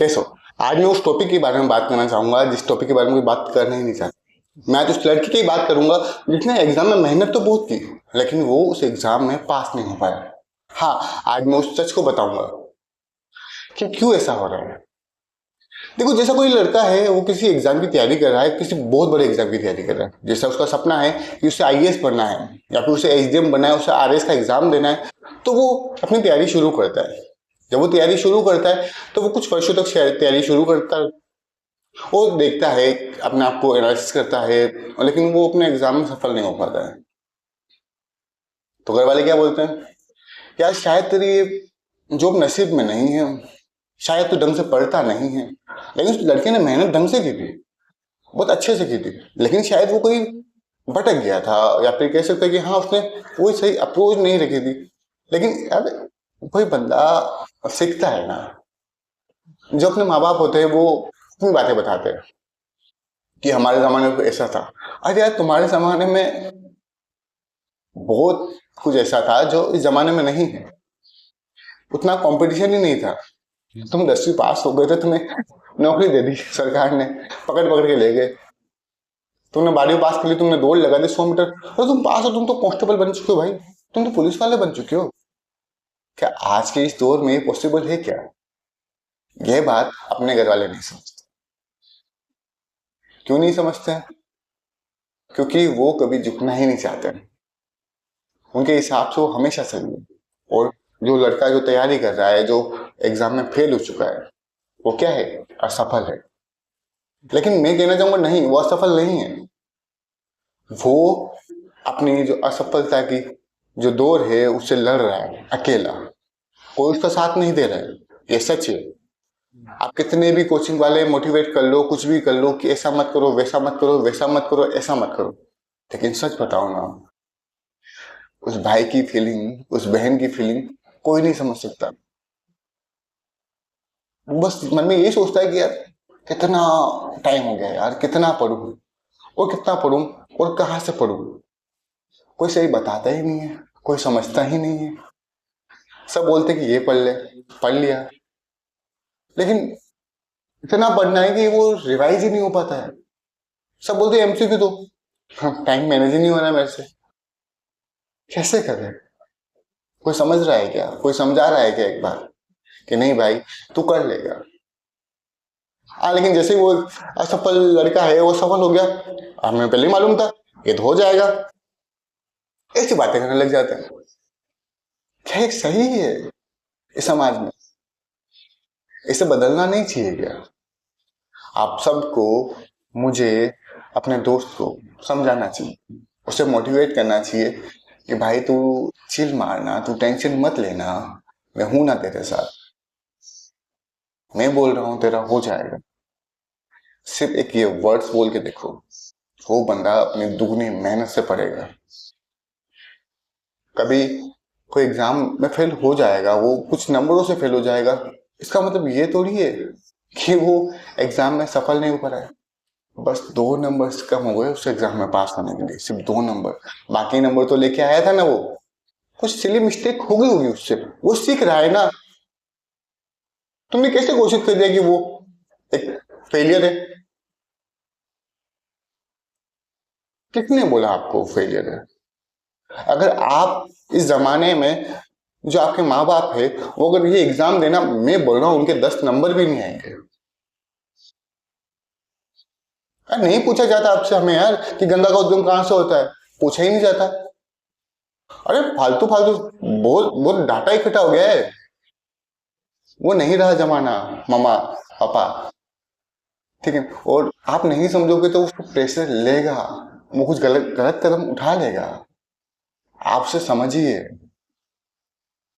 कैसे हो? आज मैं उस टॉपिक के बारे में बात करना चाहूंगा जिस टॉपिक के बारे में कोई बात करना ही नहीं चाहता। मैं आज उस लड़की की बात करूंगा जिसने एग्जाम में मेहनत तो बहुत की, लेकिन वो उस एग्जाम में पास नहीं हो पाया। हाँ, आज मैं उस सच को बताऊंगा कि क्यों ऐसा हो रहा है। देखो, जैसा कोई लड़का है वो किसी एग्जाम की तैयारी कर रहा है, किसी बहुत बड़े एग्जाम की तैयारी कर रहा है। जैसा उसका सपना है कि उसे आईएएस बनना है या फिर उसे एसडीएम बनना है, उसे आरएस का एग्जाम देना है, तो वो अपनी तैयारी शुरू करता है। जब वो तैयारी शुरू करता है तो वो कुछ वर्षों तक तैयारी शुरू करता है। वो देखता है, अपने आप को एनालिसिस करता है, लेकिन वो अपने एग्जाम में सफल नहीं हो पाता है। तो घर वाले क्या बोलते हैं, यार शायद तेरी ये जॉब नसीब में नहीं है, शायद तू ढंग से पढ़ता नहीं है। लेकिन उस लड़के ने मेहनत ढंग से की थी, बहुत अच्छे से की थी, लेकिन शायद वो कोई भटक गया था, या फिर कह सकते हैं कि हाँ, उसने कोई सही अप्रोच नहीं रखी थी। लेकिन यार, कोई बंदा सीखता है ना। जो अपने माँ बाप होते हैं वो अपनी बातें बताते हैं कि हमारे जमाने में ऐसा था। अरे यार, तुम्हारे जमाने में बहुत कुछ ऐसा था जो इस जमाने में नहीं है। उतना कंपटीशन ही नहीं था। तुम 10वीं पास हो गए थे, तुम्हें नौकरी दे दी सरकार ने, पकड़ पकड़ के ले गए। तुमने 12वीं पास कर ली, तुमने दौड़ लगा दी 100 मीटर, और तुम पास हो, तुम तो कांस्टेबल बन चुके हो भाई, तुम तो पुलिस वाले बन चुके हो। क्या आज के इस दौर में पॉसिबल है क्या? यह बात अपने घर वाले नहीं समझते। क्यों नहीं समझते? क्योंकि वो कभी झुकना ही नहीं चाहते। उनके हिसाब से वो हमेशा सही है। और जो लड़का जो तैयारी कर रहा है, जो एग्जाम में फेल हो चुका है, वो क्या है? असफल है। लेकिन मैं कहना चाहूंगा, नहीं, वो असफल नहीं है। वो अपनी जो असफलता की जो दौर है उससे लड़ रहा है अकेला। कोई उसका साथ नहीं दे रहा है, ये सच है। आप कितने भी कोचिंग वाले मोटिवेट कर लो, कुछ भी कर लो कि ऐसा मत करो, वैसा मत करो, वैसा मत करो, ऐसा मत करो, लेकिन सच बताओ ना, उस भाई की फीलिंग, उस बहन की फीलिंग कोई नहीं समझ सकता। बस मन में यही सोचता है कि यार, कितना टाइम हो गया यार, कितना पढूं और कितना पढूं और कहाँ से पढूं। कोई सही बताता ही नहीं है, कोई समझता ही नहीं है। सब बोलते कि ये पढ़ ले, पढ़ लिया, लेकिन इतना पढ़ना है कि वो रिवाइज ही नहीं हो पाता है। सब बोलते एमसीक्यू दो, टाइम मैनेज ही नहीं हो रहा है मेरे से। कैसे करें? कोई समझ रहा है क्या? कोई समझा रहा है क्या एक बार कि नहीं भाई, तू कर लेगा? हाँ, लेकिन जैसे ही वो असफल लड़का है वो सफल हो गया, हमें पहले ही मालूम था ये तो हो जाएगा, ऐसी बातें करने लग जाते हैं। क्या ये सही है? इस समाज में इसे बदलना नहीं चाहिए क्या? आप सबको, मुझे, अपने दोस्त को समझाना चाहिए, उसे मोटिवेट करना चाहिए कि भाई तू चिल मारना, तू टेंशन मत लेना, मैं हूं ना तेरे साथ। मैं बोल रहा हूं तेरा हो जाएगा। सिर्फ एक ये वर्ड्स बोल के देखो, वो बंदा अपनी दुगनी मेहनत से पढ़ेगा। कभी कोई एग्जाम में फेल हो जाएगा, वो कुछ नंबरों से फेल हो जाएगा, इसका मतलब ये थोड़ी है कि वो एग्जाम में सफल नहीं हो पा रहा है। बस 2 नंबर कम हो गए उस एग्जाम में पास होने के लिए, सिर्फ 2 नंबर। बाकी नंबर तो लेके आया था ना वो। कुछ सिली मिस्टेक हो गई होगी उससे, वो सीख रहा है ना। तुमने कैसे घोषित कर दिया कि वो एक फेलियर है? किसने बोला आपको फेलियर है? अगर आप इस जमाने में, जो आपके माँ बाप है, वो अगर ये एग्जाम देना, मैं बोल रहा हूं उनके 10 नंबर भी नहीं आएंगे। नहीं पूछा जाता आपसे हमें यार कि गंगा का उद्गम कहां से होता है, पूछा ही नहीं जाता। अरे फालतू फालतू, बहुत बहुत डाटा इकट्ठा हो गया है। वो नहीं रहा जमाना, मामा, पापा। ठीक है, और आप नहीं समझोगे तो उसको प्रेशर लेगा, वो कुछ गलत गलत कदम उठा लेगा। आपसे समझिए।